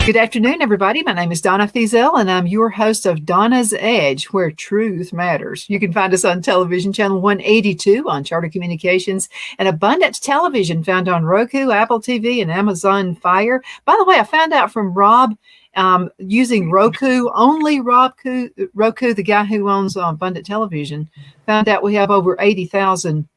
Good afternoon, everybody. My name is Donna Fiesel, and I'm your host of Donna's Edge, where truth matters. You can find us on television channel 182 on Charter Communications and Abundance Television, found on Roku, Apple TV, and Amazon Fire. By the way, I found out from Rob using Roku, only Roku, the guy who owns Abundant Television, found out we have over 80,000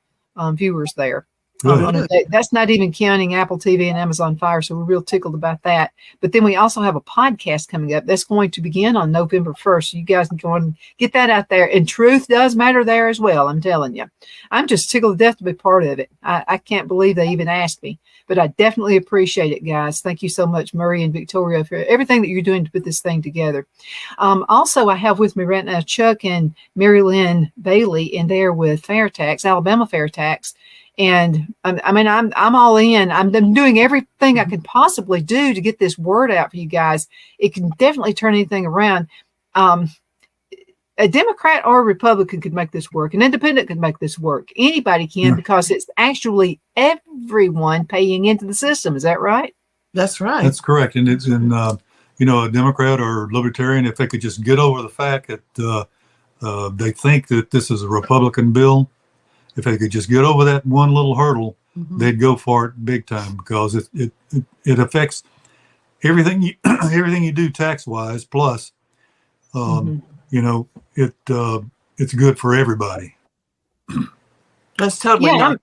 viewers there. That's not even counting Apple TV and Amazon Fire, so we're real tickled about that. But then we also have a podcast coming up that's going to begin on November 1st. So you guys can go and get that out there. And truth does matter there as well, I'm telling you. I'm just tickled to death to be part of it. I can't believe they even asked me. But I definitely appreciate it, guys. Thank you so much, Murray and Victoria, for everything that you're doing to put this thing together. Also, I have with me right now Chuck and Mary Lynn Bailey in there with Fair Tax, Alabama Fair Tax. And I'm all in. I'm doing everything I can possibly do to get this word out for you guys. It can definitely turn anything around. A Democrat or a Republican could make this work. An independent could make this work. Anybody can, because it's actually everyone paying into the system. Is that right? That's right. That's correct. And it's in, a Democrat or Libertarian, if they could just get over the fact that they think that this is a Republican bill, if they could just get over that one little hurdle, they'd go for it big time, because it affects everything you do tax wise. Plus, it's good for everybody. That's totally right.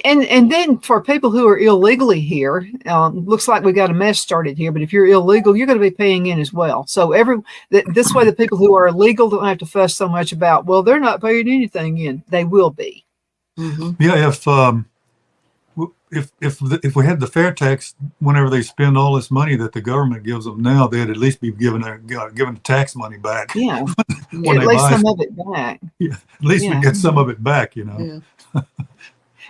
And then for people who are illegally here, looks like we got a mess started here. But if you're illegal, you're going to be paying in as well. So this way, the people who are illegal don't have to fuss so much about, well, they're not paying anything in. They will be. Yeah, if we had the fair tax, whenever they spend all this money that the government gives them now, they'd at least be given the tax money back. Yeah, at least some of it back. Yeah, at least we get some of it back. Yeah.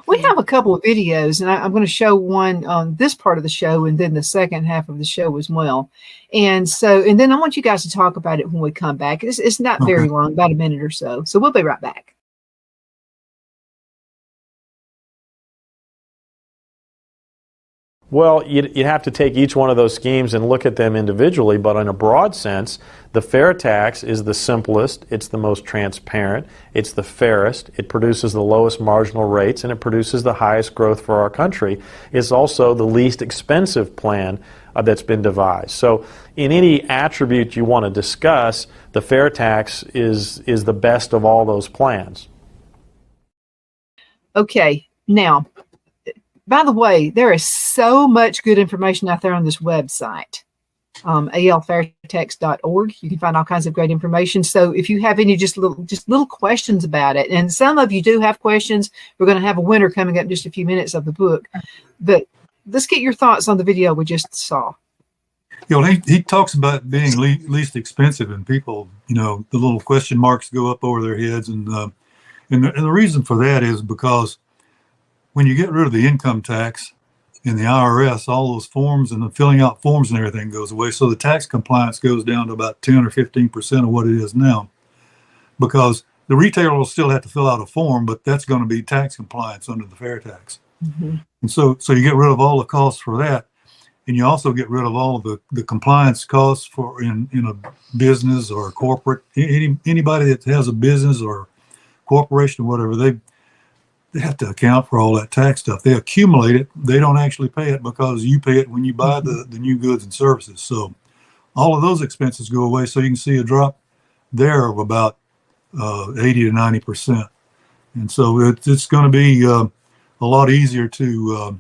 We have a couple of videos, and I'm going to show one on this part of the show and then the second half of the show as well. And then I want you guys to talk about it when we come back. It's not very long, about a minute or so. So we'll be right back. Well, you have to take each one of those schemes and look at them individually, but in a broad sense, the fair tax is the simplest, it's the most transparent, it's the fairest, it produces the lowest marginal rates, and it produces the highest growth for our country. It's also the least expensive plan that's been devised. So in any attribute you want to discuss, the fair tax is the best of all those plans. Okay, now, by the way, there is so much good information out there on this website, alfairtax.org. You can find all kinds of great information. So if you have any just little questions about it, and some of you do have questions, we're going to have a winner coming up in just a few minutes of the book. But let's get your thoughts on the video we just saw. He talks about being least expensive, and people, the little question marks go up over their heads, and the reason for that is because when you get rid of the income tax in the IRS, all those forms and the filling out forms and everything goes away. So the tax compliance goes down to about 10 or 15% of what it is now, because the retailer will still have to fill out a form, but that's going to be tax compliance under the fair tax. And so you get rid of all the costs for that. And you also get rid of all of the compliance costs for in a business or a corporate, anybody that has a business or corporation or whatever, they have to account for all that tax stuff. They accumulate it. They don't actually pay it, because you pay it when you buy the new goods and services. So all of those expenses go away. So you can see a drop there of about 80 to 90%. And so it's going to be a lot easier to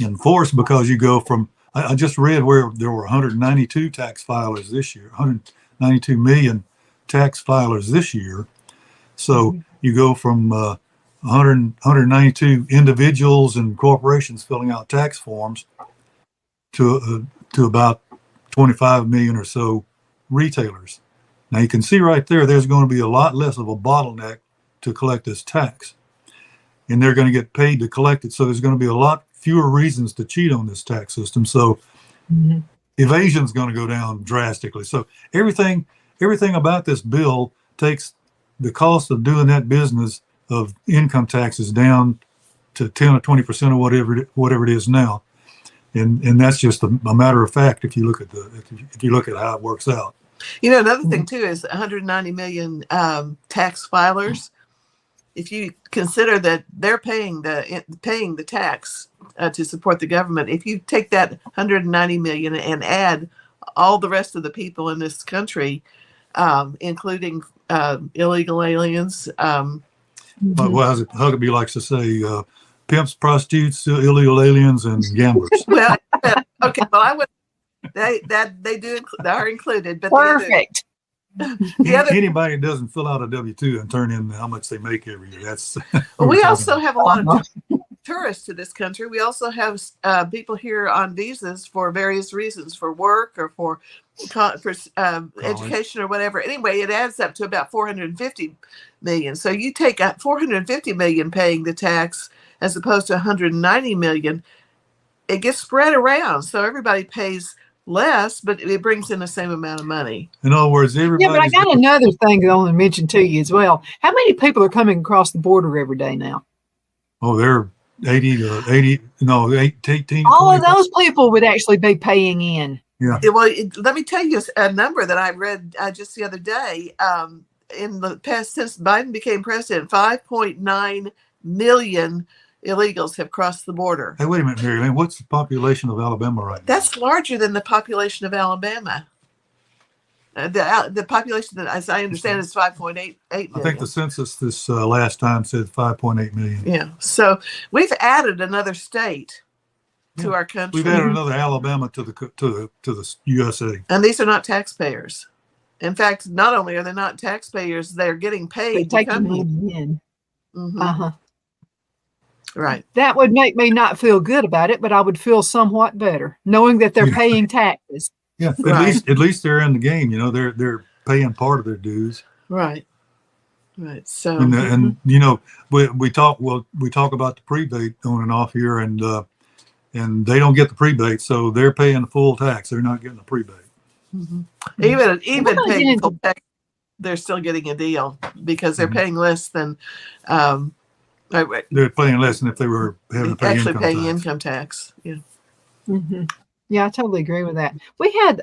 enforce, because you go from, I just read where there were 192 tax filers this year, 192 million tax filers this year. So you go from 192 individuals and corporations filling out tax forms to about 25 million or so retailers. Now you can see right there, there's going to be a lot less of a bottleneck to collect this tax, and they're going to get paid to collect it. So there's going to be a lot fewer reasons to cheat on this tax system. So evasion is going to go down drastically. So everything about this bill takes the cost of doing that business of income taxes down to 10 or 20% of whatever it is now. and that's just a matter of fact if you look at if you look at how it works out. Another thing too is 190 million tax filers. If you consider that they're paying the tax to support the government, if you take that 190 million and add all the rest of the people in this country, including illegal aliens. But Huckabee likes to say, pimps, prostitutes, illegal aliens, and gamblers. Well, okay. Well, I would. They are included, but Perfect. Anybody that doesn't fill out a W-2 and turn in how much they make every year. That's. We also have a lot of tourists to this country. We also have people here on visas for various reasons, for work or for education or whatever. Anyway, it adds up to about 450 million. So you take 450 million paying the tax as opposed to 190 million. It gets spread around, so everybody pays less, but it brings in the same amount of money. In other words, everybody. Yeah, but I got another thing that I want to mention to you as well. How many people are coming across the border every day now? Oh, they're 18. All of those people would actually be paying in. Yeah. Well, let me tell you a number that I read just the other day. In the past, since Biden became president, 5.9 million illegals have crossed the border. Hey, wait a minute, Mary Lynn. What's the population of Alabama right now? That's larger than the population of Alabama. The population, that, as I understand, is 5.8 million. I think the census this last time said 5.8 million. Yeah. So we've added another state to our country. We've added another Alabama to the USA. And these are not taxpayers. In fact, not only are they not taxpayers, they're getting paid to come here. Mm-hmm. Right. That would make me not feel good about it, but I would feel somewhat better knowing that they're paying taxes. Yeah, at least they're in the game. They're paying part of their dues. Right. Right. So and we talk about the prebate on and off here, and they don't get the prebate, so they're paying the full tax. They're not getting the prebate. Mm-hmm. Even paying full tax, they're still getting a deal because they're paying less than. They're paying less than if they were having to pay income tax. Yeah. Mm-hmm. Yeah, I totally agree with that. We had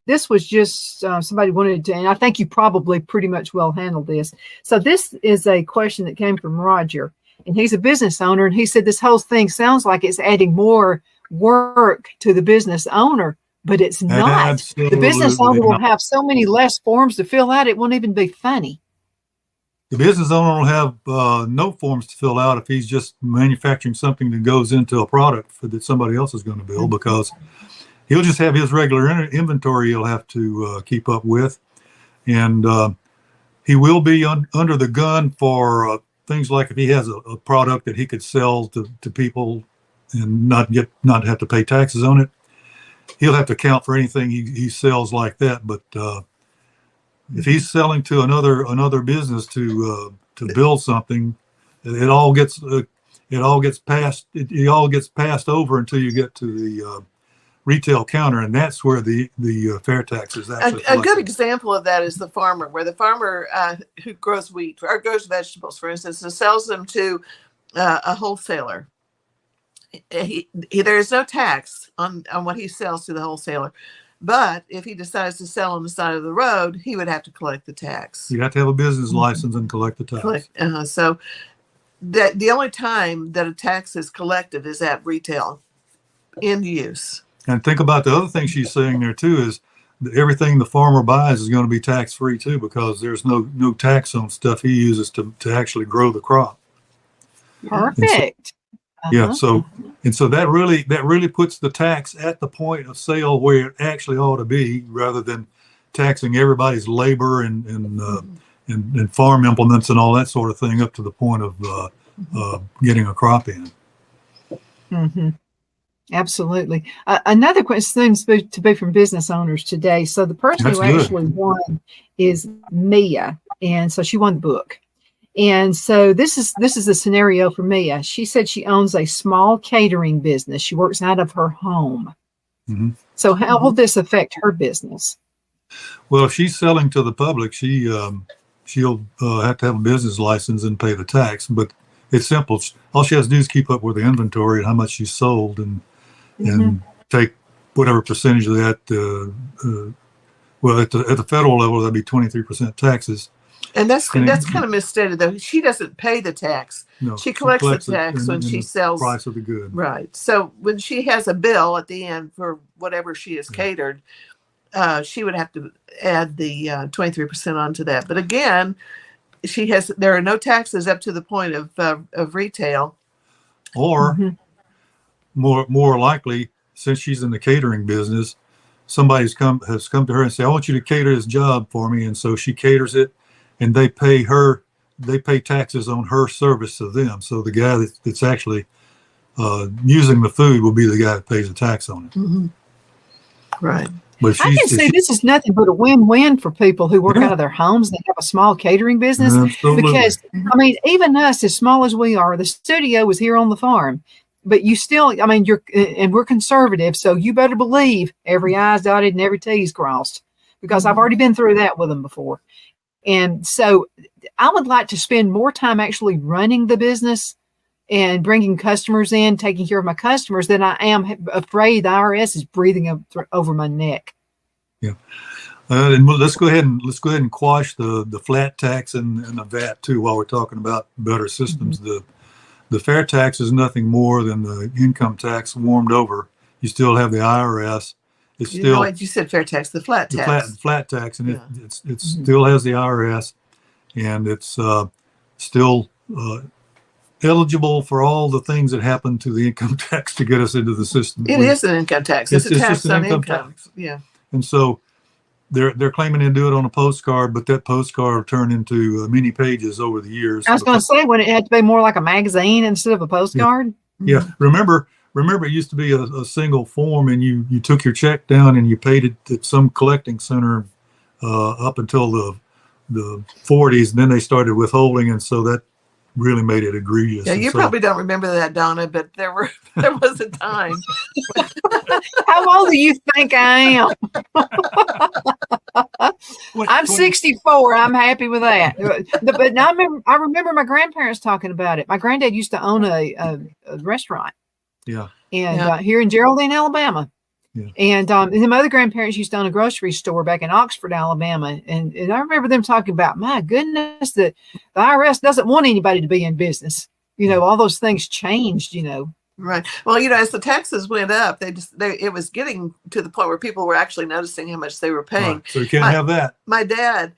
this was just somebody wanted to, and I think you probably pretty much well handled this. So this is a question that came from Roger, and he's a business owner, and he said this whole thing sounds like it's adding more work to the business owner, but it's not. Absolutely the business owner will not. have so many less forms to fill out; it won't even be funny. The business owner will have no forms to fill out if he's just manufacturing something that goes into a product that somebody else is going to build, because he'll just have his regular inventory he'll have to keep up with. And he will be under the gun for things like if he has a product that he could sell to people and not have to pay taxes on it. He'll have to account for anything he sells like that. But if he's selling to another business to build something, it all gets passed over until you get to the retail counter, and that's where the fair tax is actually a good example of that is the farmer, where the farmer who grows wheat or grows vegetables, for instance, and sells them to a wholesaler. There is no tax on what he sells to the wholesaler. But if he decides to sell on the side of the road, he would have to collect the tax. You have to have a business license and collect the tax. So the only time that a tax is collected is at retail, in use. And think about the other thing she's saying there too is that everything the farmer buys is going to be tax free too, because there's no tax on stuff he uses to actually grow the crop. Perfect. Yeah, so that really puts the tax at the point of sale where it actually ought to be, rather than taxing everybody's labor and farm implements and all that sort of thing up to the point of getting a crop in. Mm-hmm. Absolutely. Another question seems to be from business owners today. So the person who actually won is Mia, and so she won the book. And so this is a scenario for Mia. She said she owns a small catering business. She works out of her home. Mm-hmm. So how will this affect her business? Well, if she's selling to the public, she'll have to have a business license and pay the tax. But it's simple. All she has to do is keep up with the inventory and how much she sold, and and take whatever percentage of that. Well, at the federal level, that'd be 23% taxes. And that's kind of misstated, though. She doesn't pay the tax. No, she collects the tax when in she the sells. Price of the good. Right. So when she has a bill at the end for whatever she has catered, she would have to add the 23% onto that. But again, there are no taxes up to the point of retail. Or more likely, since she's in the catering business, somebody's come to her and say, "I want you to cater this job for me," and so she caters it, and they pay taxes on her service to them. So the guy that's actually using the food will be the guy that pays the tax on it. Right. But I can see this is nothing but a win-win for people who work out of their homes and have a small catering business. Absolutely. Because, I mean, even us, as small as we are, the studio was here on the farm. But you still, I mean, and we're conservative, so you better believe every I's dotted and every T's crossed, because I've already been through that with them before. And so I would like to spend more time actually running the business and bringing customers in, taking care of my customers, than I am afraid the IRS is breathing over my neck. Yeah. And let's go ahead and quash the flat tax and the VAT too, while we're talking about better systems. The fair tax is nothing more than the income tax warmed over. You still have the IRS. It's still what you said, fair tax, the flat tax. The flat tax, and it still has the IRS, and it's still eligible for all the things that happen to the income tax to get us into the system. It is an income tax. It's a tax on income. Tax. Yeah. And so they're claiming to do it on a postcard, but that postcard will turn into many pages over the years. I was going to say, when it had to be more like a magazine instead of a postcard. Yeah. Remember, it used to be a single form, and you took your check down and you paid it at some collecting center up until the 40s, and then they started withholding, and so that really made it egregious. Yeah, you probably don't remember that, Donna, but there was a time. How old do you think I am? I'm 64. I'm happy with that. But now I remember my grandparents talking about it. My granddad used to own a restaurant. Yeah. And here in Geraldine, Alabama. Yeah. And then my other grandparents used to own a grocery store back in Oxford, Alabama. And I remember them talking about, my goodness, that the IRS doesn't want anybody to be in business. You know, all those things changed, you know. Right. Well, you know, as the taxes went up, it was getting to the point where people were actually noticing how much they were paying. Right. So you can't have that. My dad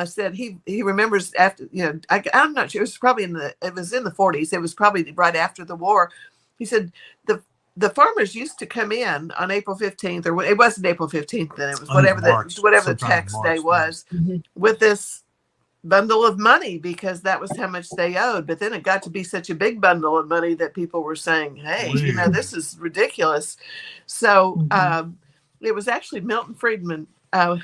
said he remembers after, you know, I'm not sure, it was in the 40s. It was probably right after the war. He said the farmers used to come in on April 15th, or it wasn't April 15th then, it was whatever the tax day was, with this bundle of money, because that was how much they owed. But then it got to be such a big bundle of money that people were saying, hey, you know, this is ridiculous. So it was actually Milton Friedman,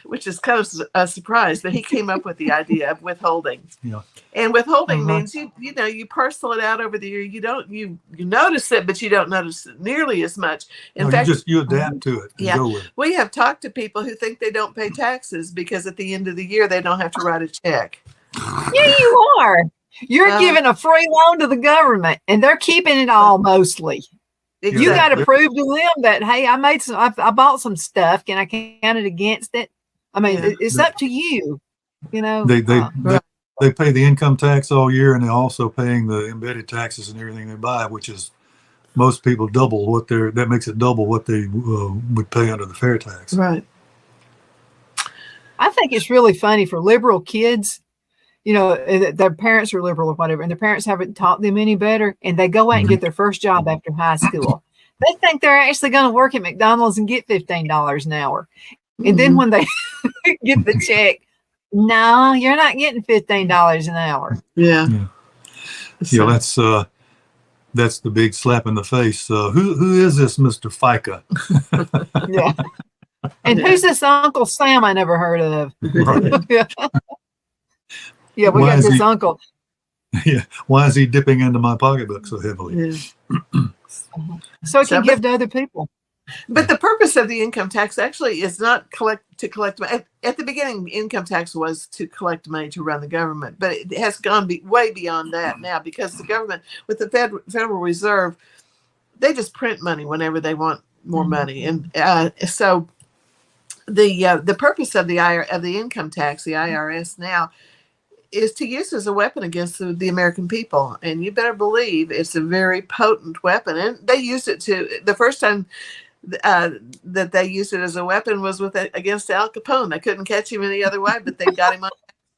which is kind of a surprise, that he came up with the idea of withholding. Yeah. And withholding means you know, you parcel it out over the year. You notice it, but you don't notice it nearly as much. In fact, you adapt to it. And go with it. We have talked to people who think they don't pay taxes because at the end of the year they don't have to write a check. Yeah, you are. You're giving a free loan to the government, and they're keeping it all mostly. Exactly. You got to prove to them that, hey, I bought some stuff. Can I count it against it? I mean, it's up to you. You know, they pay the income tax all year, and they're also paying the embedded taxes and everything they buy, which is most people double what that makes it double what they would pay under the fair tax. Right. I think it's really funny for liberal kids. You know, their parents are liberal or whatever, and their parents haven't taught them any better, and they go out and get their first job after high school. They think they're actually going to work at McDonald's and get $15 an hour. And then when they get the check, no, you're not getting $15 an hour. Yeah. That's the big slap in the face. Who is this Mr. FICA? Yeah. And who's this Uncle Sam I never heard of? Right. Yeah, we got this uncle. Yeah. Why is he dipping into my pocketbook so heavily? Yeah. So it can give to other people. But the purpose of the income tax actually is not to collect money. At the beginning, income tax was to collect money to run the government, but it has gone way beyond that now, because the government, with the Federal Reserve, they just print money whenever they want more money. And so the purpose of the income tax, the IRS now, is to use as a weapon against the American people. And you better believe it's a very potent weapon. And they used it the first time that they used it as a weapon was against Al Capone. They couldn't catch him any other way, but they got him on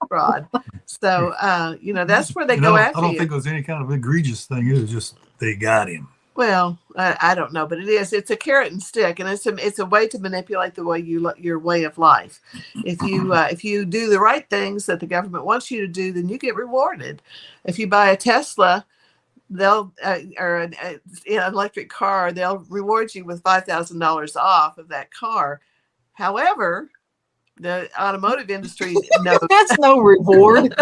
fraud. So, that's where they go after you. I don't think it was any kind of egregious thing. It was just they got him. Well, I don't know, but it is. It's a carrot and stick, and it's a way to manipulate the way your way of life. If you do the right things that the government wants you to do, then you get rewarded. If you buy a Tesla, they'll or an electric car, they'll reward you with $5,000 off of that car. However, the automotive industry knows that's no reward.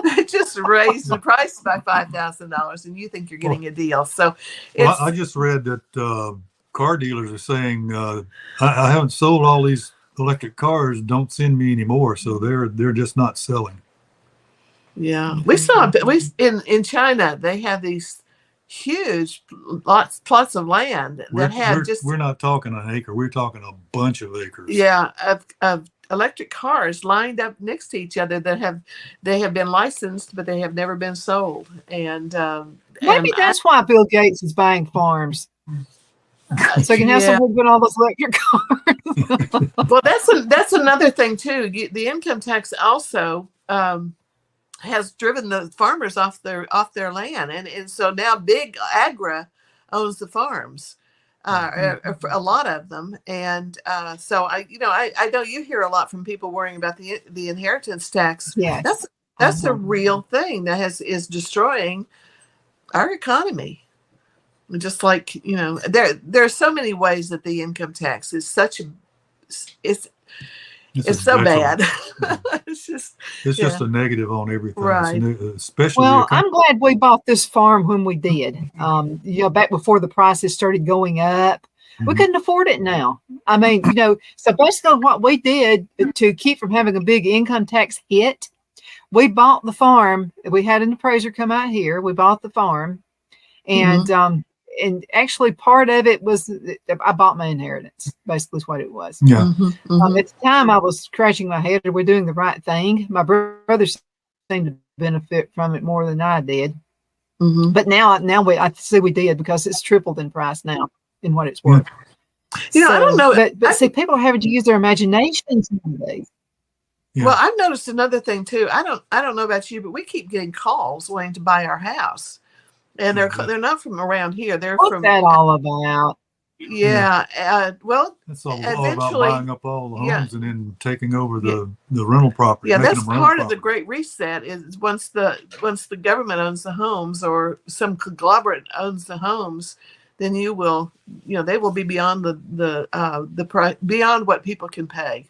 They just raised the price by $5,000, and you think you're getting a deal. So, I just read that car dealers are saying, I haven't sold all these electric cars. Don't send me anymore. So they're just not selling. Yeah, we saw in China. They have these huge plots of land that we're not talking an acre. We're talking a bunch of acres. Yeah, of electric cars lined up next to each other that have been licensed, but they have never been sold. And maybe that's why Bill Gates is buying farms, so he can have someone put all those electric cars. Well, that's another thing too. The income tax also has driven the farmers off their land, and so now big agra owns the farms. For a lot of them, and so I know you hear a lot from people worrying about the inheritance tax. Yeah, that's a real thing that is destroying our economy. Just like there are so many ways that the income tax is it's so bad. It's just a negative on everything, right? Especially. Well, I'm glad we bought this farm when we did. Back before the prices started going up, we couldn't afford it now. I mean, so basically, what we did to keep from having a big income tax hit, we bought the farm. We had an appraiser come out here. We bought the farm, and and actually part of it was I bought my inheritance, basically is what it was. Yeah. Mm-hmm. At the time I was scratching my head, we're doing the right thing. My brother seemed to benefit from it more than I did. Mm-hmm. But now I see we did, because it's tripled in price now in what it's worth. I don't know. But see, people are having to use their imaginations nowadays. Yeah. Well, I've noticed another thing too. I don't know about you, but we keep getting calls wanting to buy our house. And they're not from around here. They're What's from that all about? Yeah. Well, it's all eventually, about buying up all the homes and then taking over the rental property. Yeah, that's part of the Great Reset. Is once the government owns the homes, or some conglomerate owns the homes, then they will be beyond the price, beyond what people can pay.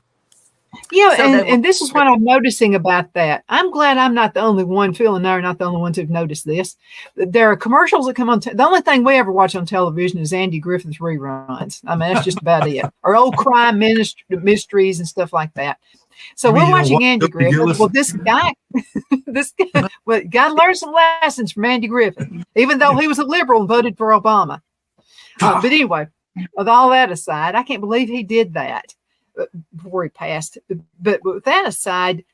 Yeah, so and this is what I'm noticing about that. I'm glad I'm not the only one. Phil and I are not the only ones who've noticed this. There are commercials that come on. The only thing we ever watch on television is Andy Griffith's reruns. I mean, that's just about it. Or old crime mysteries and stuff like that. So we're watching Andy Griffith. Well, this guy got to learn some lessons from Andy Griffith, even though he was a liberal and voted for Obama. But anyway, with all that aside, I can't believe he did that before he passed. But with that aside,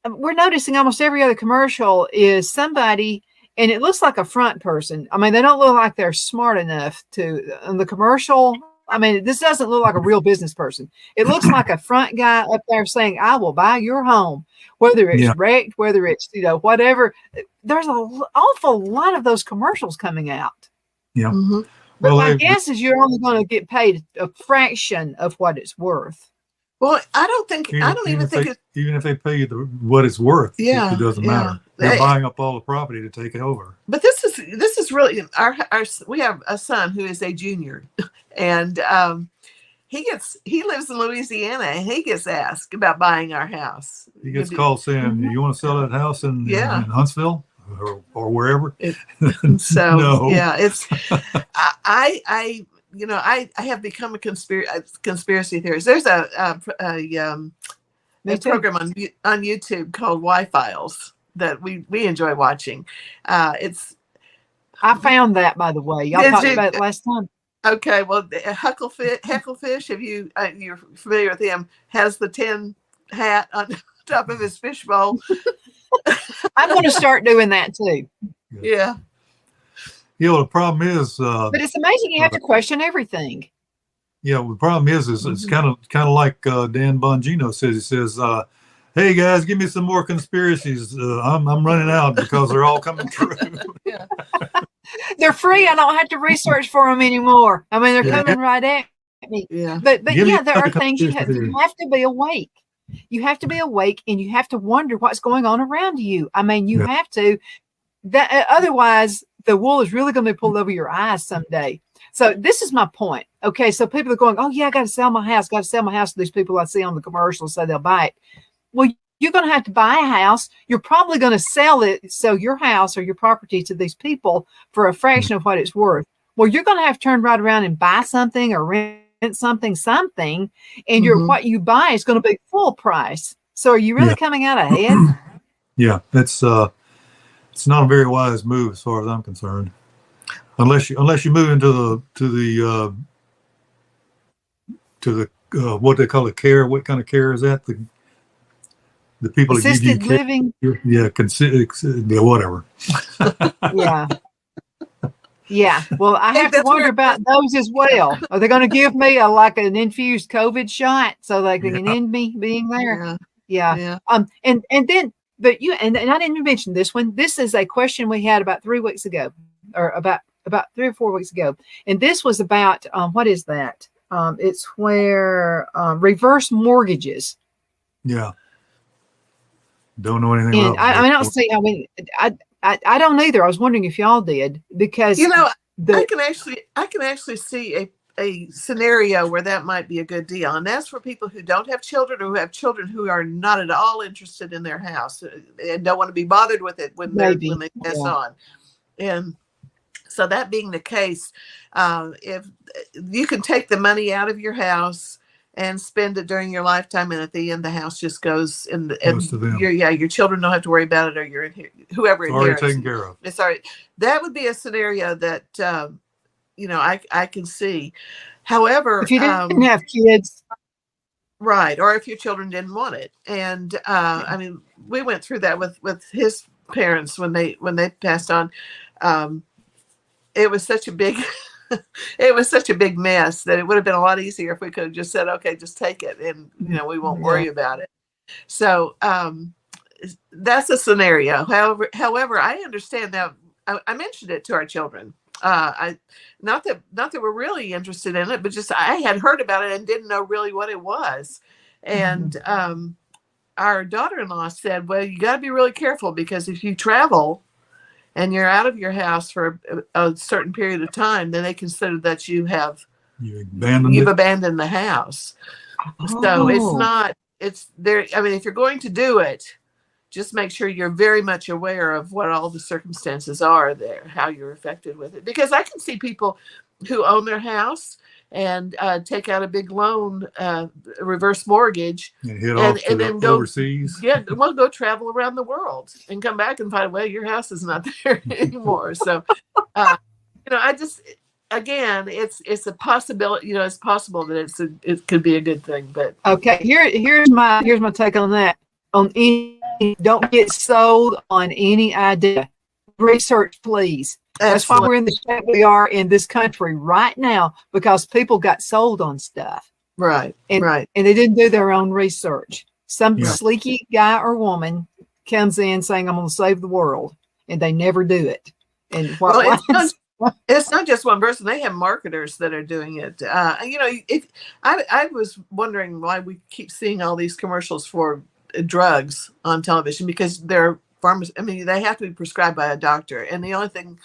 we're noticing almost every other commercial is somebody, and it looks like a front person. I mean, they don't look like they're smart enough to, on the commercial. I mean, this doesn't look like a real business person. It looks like a front guy up there saying, I will buy your home, whether it's wrecked, whether it's, whatever. There's an awful lot of those commercials coming out. Yeah. Mm-hmm. But my guess is you're only going to get paid a fraction of what it's worth. Well, I don't even think even if they pay you what it's worth, it doesn't matter. They're buying up all the property to take it over. But this is really we have a son who is a junior, and he lives in Louisiana, and he gets asked about buying our house. He gets called saying, "You want to sell that house in Huntsville or wherever?" So no. Yeah, it's I have become a conspiracy theorist. There's a program on YouTube called Y-Files that we enjoy watching. I found that, by the way. Y'all talked about it last time. Okay, well, the Hecklefish, if you're familiar with him, has the tin hat on top of his fishbowl. I'm going to start doing that too. Yeah. You know, the problem is, But it's amazing you have to question everything. yeah, the problem is it's kind of like Dan Bongino says. He says, "Hey guys, give me some more conspiracies. I'm running out because they're all coming true." Yeah. They're free. I don't have to research for them anymore. I mean, they're Yeah. coming right at me. Yeah. But Give me yeah, there are another things you conspiracy have to be awake. You have to be awake, and you have to wonder what's going on around you. I mean, you have to. That otherwise, the wool is really going to be pulled over your eyes someday. So this is my point. Okay, so people are going, "Oh yeah, I got to sell my house. Got to sell my house to these people I see on the commercials, so they'll buy it." Well, you're going to have to buy a house. You're probably going to sell your house or your property to these people for a fraction of what it's worth. Well, you're going to have to turn right around and buy something or rent something, and what you buy is going to be full price. So are you really coming out ahead? Yeah, it's not a very wise move as far as I'm concerned. Unless you move into the what they call it, care. What kind of care is that? The people Assisted that give you living. Yeah, whatever. Yeah. Yeah. Well, I have to that's wonder where- about those as well. Are they going to give me an infused COVID shot so they can end me being there? Yeah. Yeah. Yeah. And then, but and I didn't mention this one. This is a question we had about 3 weeks ago, or about 3 or 4 weeks ago. And this was about, what is that? It's where, reverse mortgages. Yeah. Don't know anything And about. I don't see, I don't either. I was wondering if y'all did, because I can actually see a scenario where that might be a good deal, and that's for people who don't have children or who have children who are not at all interested in their house and don't want to be bothered with it when they pass on. And so that being the case, if you can take the money out of your house and spend it during your lifetime, and at the end the house just goes in Goes to them. your children don't have to worry about it, or whoever It's already inherits taken it. care of. It's already, that would be a scenario that I can see. However, if you didn't have kids, right, or if your children didn't want it, and I mean, we went through that with his parents when they passed on. It was such a big it was such a big mess that it would have been a lot easier if we could have just said, okay, just take it, and we won't worry about it. So that's a scenario. However, I understand that. I mentioned it to our children. Not that we're really interested in it, but just I had heard about it and didn't know really what it was. And our daughter-in-law said, well, you got to be really careful, because if you travel and you're out of your house for a certain period of time, then they consider that you've abandoned the house. So it's there. I mean, if you're going to do it, just make sure you're very much aware of what all the circumstances are there, how you're affected with it. Because I can see people who own their house and take out a big loan, reverse mortgage, and then go overseas. Yeah, go travel around the world and come back and find, well, your house is not there anymore. So, I just, again, it's a possibility. It's possible that it could be a good thing. But okay, here's my take on that. Don't get sold on any idea. Research, please. That's why we're in the state we are in this country right now, because people got sold on stuff. Right. And they didn't do their own research. Some sleeky guy or woman comes in saying, I'm going to save the world, and they never do it. And it's not just one person. They have marketers that are doing it. If I was wondering why we keep seeing all these commercials for drugs on television, because they're pharmacists. I mean, they have to be prescribed by a doctor, and the only thing,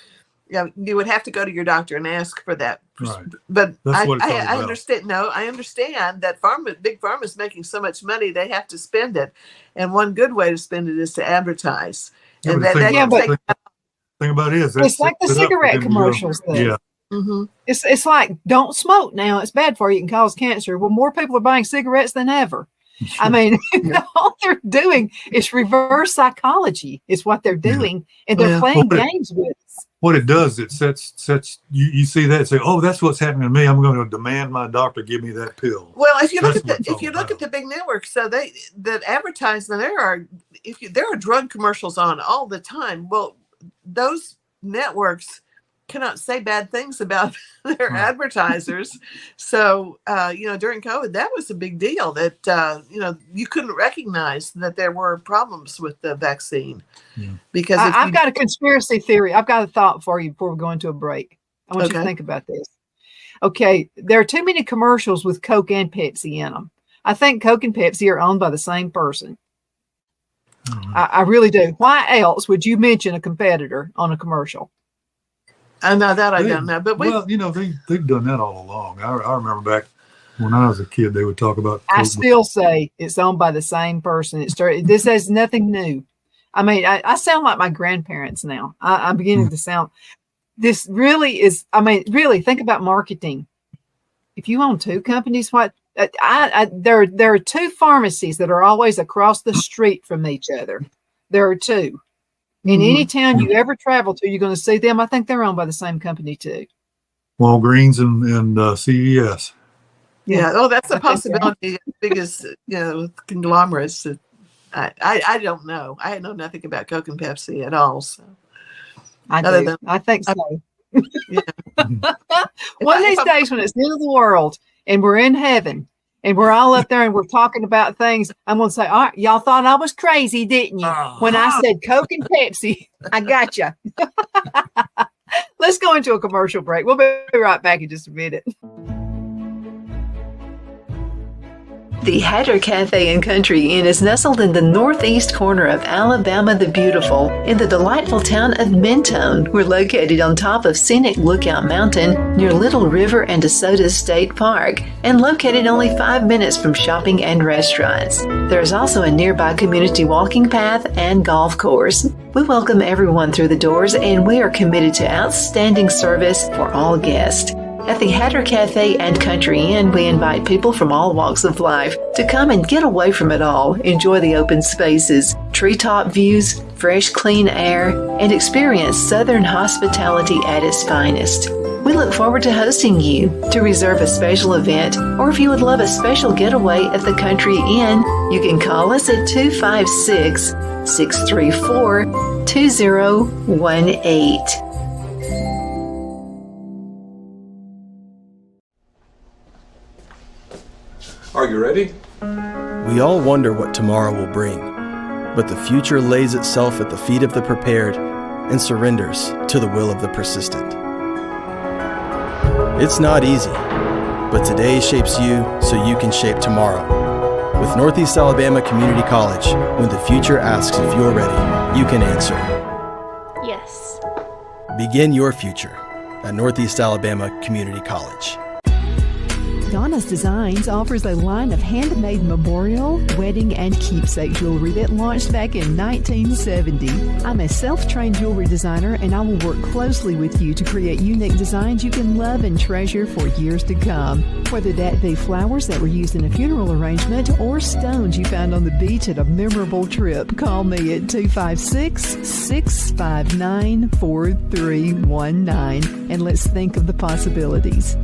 you would have to go to your doctor and ask for that. Right. But I understand. No, I understand that big pharma is making so much money, they have to spend it, and one good way to spend it is to advertise. Yeah, and thing about it is, it's like the cigarette commercials. Yeah. Mm-hmm. It's like, don't smoke now. It's bad for you. It can cause cancer. Well, more people are buying cigarettes than ever. I mean, all they're doing is reverse psychology is what they're doing, and they're Yeah. playing games with us. What it does, it sets you see that, say, oh, that's what's happening to me. I'm going to demand my doctor give me that pill. Well, if you look That's at what it's all the about. big networks, so that advertise, there are drug commercials on all the time. Well, those networks cannot say bad things about their Right. advertisers. So, during COVID, that was a big deal that, you couldn't recognize that there were problems with the vaccine. Yeah. Because I've got a conspiracy theory. I've got a thought for you before we go into a break. I want you to Okay. think about this. Okay, there are too many commercials with Coke and Pepsi in them. I think Coke and Pepsi are owned by the same person. I really do. Why else would you mention a competitor on a commercial? I know that I don't know, but they've done that all along. I remember back when I was a kid, they would talk about I Coke. still say it's owned by the same person. This has nothing new. I mean, I sound like my grandparents now. I'm beginning to sound. This really is. I mean, really think about marketing. If you own two companies, what? There are two pharmacies that are always across the street from each other. There are two. In any town you ever travel to, you're going to see them. I think they're owned by the same company too. Walgreens and CES. Yeah. Oh, that's a I think so. possibility. As big as conglomerates. I don't know. I know nothing about Coke and Pepsi at all. So I Other do. than- I think so. Yeah. One of If these I- days when it's the end of the world and we're in heaven and we're all up there and we're talking about things, I'm going to say, all right, y'all thought I was crazy, didn't you? When I said Coke and Pepsi, I got you. Let's go into a commercial break. We'll be right back in just a minute. The Hatter Cafe and Country Inn is nestled in the northeast corner of Alabama the Beautiful in the delightful town of Mentone. We're located on top of scenic Lookout Mountain near Little River and DeSoto State Park and located only 5 minutes from shopping and restaurants. There is also a nearby community walking path and golf course. We welcome everyone through the doors and we are committed to outstanding service for all guests. At the Hatter Cafe and Country Inn, we invite people from all walks of life to come and get away from it all, enjoy the open spaces, treetop views, fresh, clean air, and experience Southern hospitality at its finest. We look forward to hosting you. To reserve a special event, or if you would love a special getaway at the Country Inn, you can call us at 256-634-2018. Are you ready? We all wonder what tomorrow will bring, but the future lays itself at the feet of the prepared and surrenders to the will of the persistent. It's not easy, but today shapes you so you can shape tomorrow. With Northeast Alabama Community College, when the future asks if you're ready, you can answer. Yes. Begin your future at Northeast Alabama Community College. Donna's Designs offers a line of handmade memorial, wedding, and keepsake jewelry that launched back in 1970. I'm a self-trained jewelry designer, and I will work closely with you to create unique designs you can love and treasure for years to come. Whether that be flowers that were used in a funeral arrangement or stones you found on the beach at a memorable trip, call me at 256-659-4319, and let's think of the possibilities.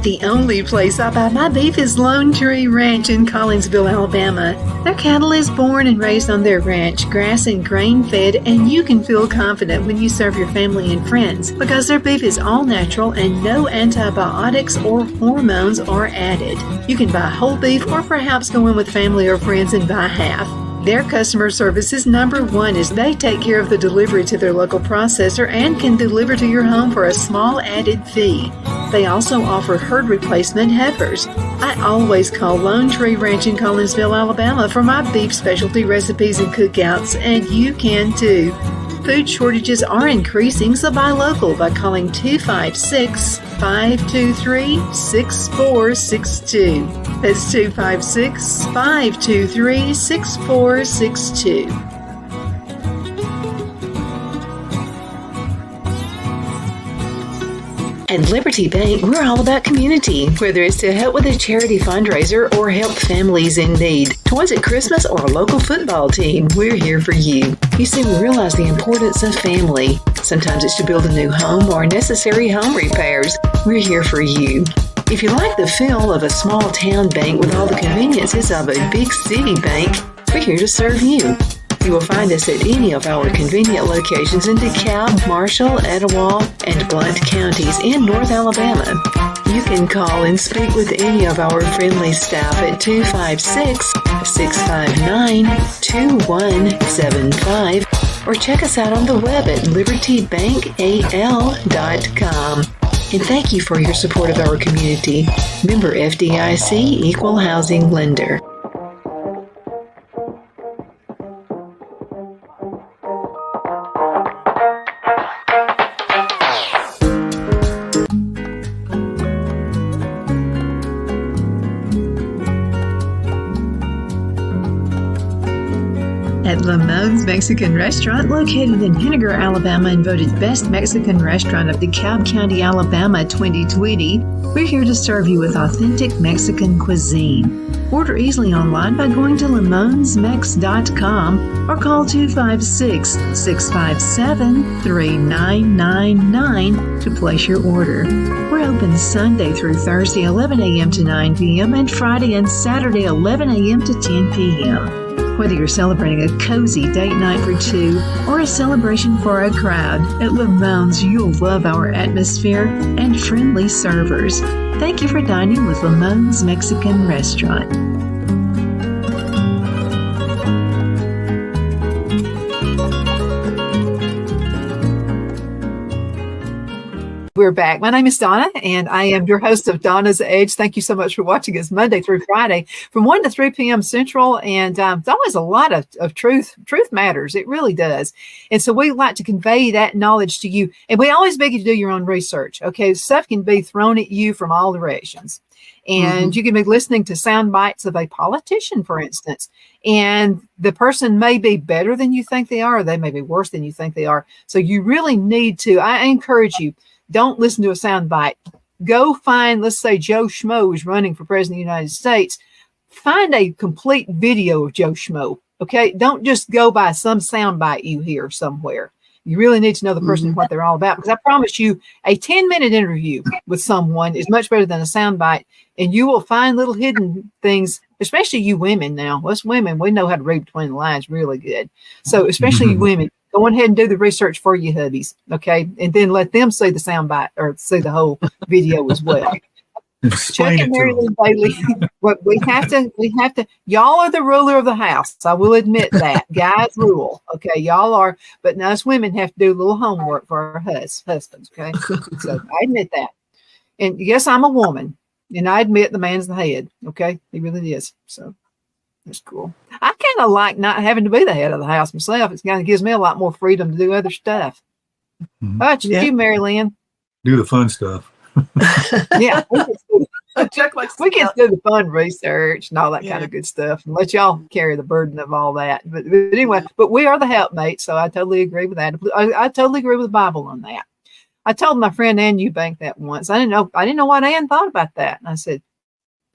The only place I buy my beef is Lone Tree Ranch in Collinsville, Alabama. Their cattle is born and raised on their ranch, grass and grain fed, and you can feel confident when you serve your family and friends because their beef is all natural and no antibiotics or hormones are added. You can buy whole beef or perhaps go in with family or friends and buy half. Their customer service is #1 as they take care of the delivery to their local processor and can deliver to your home for a small added fee. They also offer herd replacement heifers. I always call Lone Tree Ranch in Collinsville, Alabama for my beef specialty recipes and cookouts, and you can too. Food shortages are increasing, so buy local by calling 256-523-6462. That's 256-523-6462. At Liberty Bank, we're all about community, whether it's to help with a charity fundraiser or help families in need. Toys at Christmas or a local football team, we're here for you. You see, we realize the importance of family. Sometimes it's to build a new home or necessary home repairs. We're here for you. If you like the feel of a small town bank with all the conveniences of a big city bank, we're here to serve you. You will find us at any of our convenient locations in DeKalb, Marshall, Etowah, and Blount counties in North Alabama. You can call and speak with any of our friendly staff at 256-659-2175 or check us out on the web at libertybankal.com. And thank you for your support of our community. Member FDIC Equal Housing Lender. At Lamone's Mexican Restaurant, located in Henniger, Alabama, and voted Best Mexican Restaurant of DeKalb County, Alabama 2020, we're here to serve you with authentic Mexican cuisine. Order easily online by going to lamonsmex.com or call 256-657-3999 to place your order. We're open Sunday through Thursday, 11 a.m. to 9 p.m., and Friday and Saturday, 11 a.m. to 10 p.m. Whether you're celebrating a cozy date night for two or a celebration for a crowd, at Lamone's you'll love our atmosphere and friendly servers. Thank you for dining with Lamone's Mexican Restaurant. We're back. My name is Donna, and I am your host of Donna's Edge. Thank you so much for watching us Monday through Friday from 1 to 3 p.m. Central. And it's always a lot of truth. Truth matters. It really does. And so we like to convey that knowledge to you. And we always beg you to do your own research. Okay, stuff can be thrown at you from all directions. And you can be listening to sound bites of a politician, for instance, and the person may be better than you think they are, or they may be worse than you think they are. So you really need to, I encourage you, don't listen to a sound bite. Go find, let's say Joe Schmo is running for president of the United States. Find a complete video of Joe Schmo. Okay. Don't just go by some sound bite you hear somewhere. You really need to know the person and what they're all about. Because I promise you, a 10-minute interview with someone is much better than a sound bite. And you will find little hidden things, especially you women now. Us women, we know how to read between the lines really good. So especially you women, go ahead and do the research for you hubbies, okay? And then let them see the soundbite or see the whole video as well. Chuck and Mary Lynn Bailey, we have to, y'all are the ruler of the house. I will admit that. Guys rule, okay? Y'all are, but us women have to do a little homework for our husbands, okay? So I admit that. And yes, I'm a woman, and I admit the man's the head, okay? He really is, so. That's cool. I kind of like not having to be the head of the house myself. It kind of gives me a lot more freedom to do other stuff. How about you, Mary Lynn? Do the fun stuff. Yeah. We can do the fun research and all that kind of good stuff and let y'all carry the burden of all that. But anyway, but we are the helpmates, so I totally agree with that. I totally agree with the Bible on that. I told my friend Ann Eubank that once. I didn't know what Ann thought about that. And I said,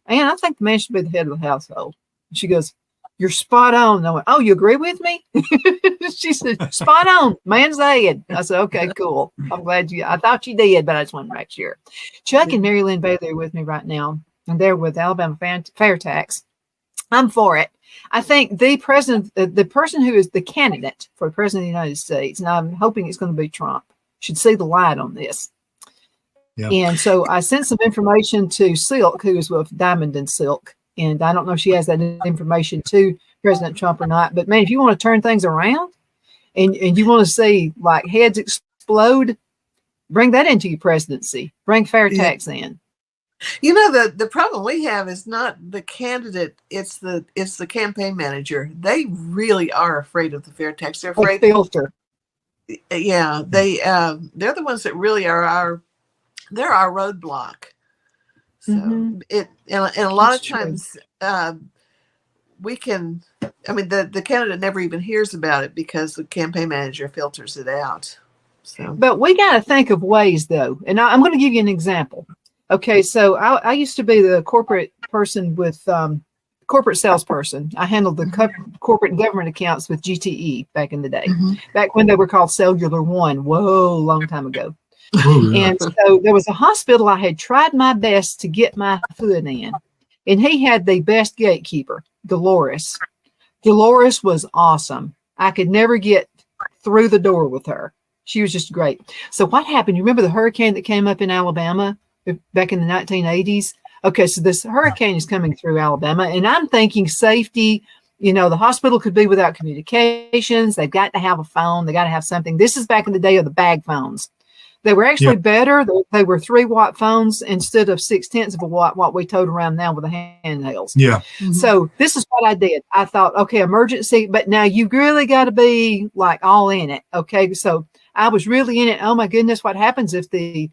Ann, I think the man should be the head of the household. She goes, you're spot on. And I went, oh, you agree with me? She said, spot on. Man's the head. I said, okay, cool. I'm glad I thought you did, but I just wanted to make sure. Chuck and Mary Lynn Bailey are with me right now. And they're with Alabama Fair Tax. I'm for it. I think the person who is the candidate for the president of the United States, and I'm hoping it's going to be Trump, should see the light on this. Yeah. And so I sent some information to Silk, who is with Diamond and Silk. And I don't know if she has that information to President Trump or not. But, man, if you want to turn things around and you want to see, like, heads explode, bring that into your presidency. Bring fair tax in. You know, the problem we have is not the candidate. It's the campaign manager. They really are afraid of the fair tax. They're afraid. Filter. Yeah, they're the ones that really are they're our roadblock. So and a lot of times we can, I mean, the candidate never even hears about it because the campaign manager filters it out. So, But we got to think of ways, though. And I'm going to give you an example. Okay, so I used to be the corporate person with corporate salesperson. I handled the corporate and government accounts with GTE back in the day, back when they were called Cellular One. Whoa, long time ago. Oh, yeah. And so there was a hospital I had tried my best to get my foot in, and he had the best gatekeeper, Dolores. Dolores was awesome. I could never get through the door with her. She was just great. So what happened? You remember the hurricane that came up in Alabama back in the 1980s? Okay, so this hurricane is coming through Alabama, and I'm thinking safety. You know, the hospital could be without communications. They've got to have a phone. They got to have something. This is back in the day of the bag phones. They were actually better. They were 3-watt phones instead of 0.6 of a watt, what we tote around now with the handhelds. Yeah. So this is what I did. I thought, okay, emergency, but now you really got to be like all in it. Okay, so I was really in it. Oh my goodness, what happens if the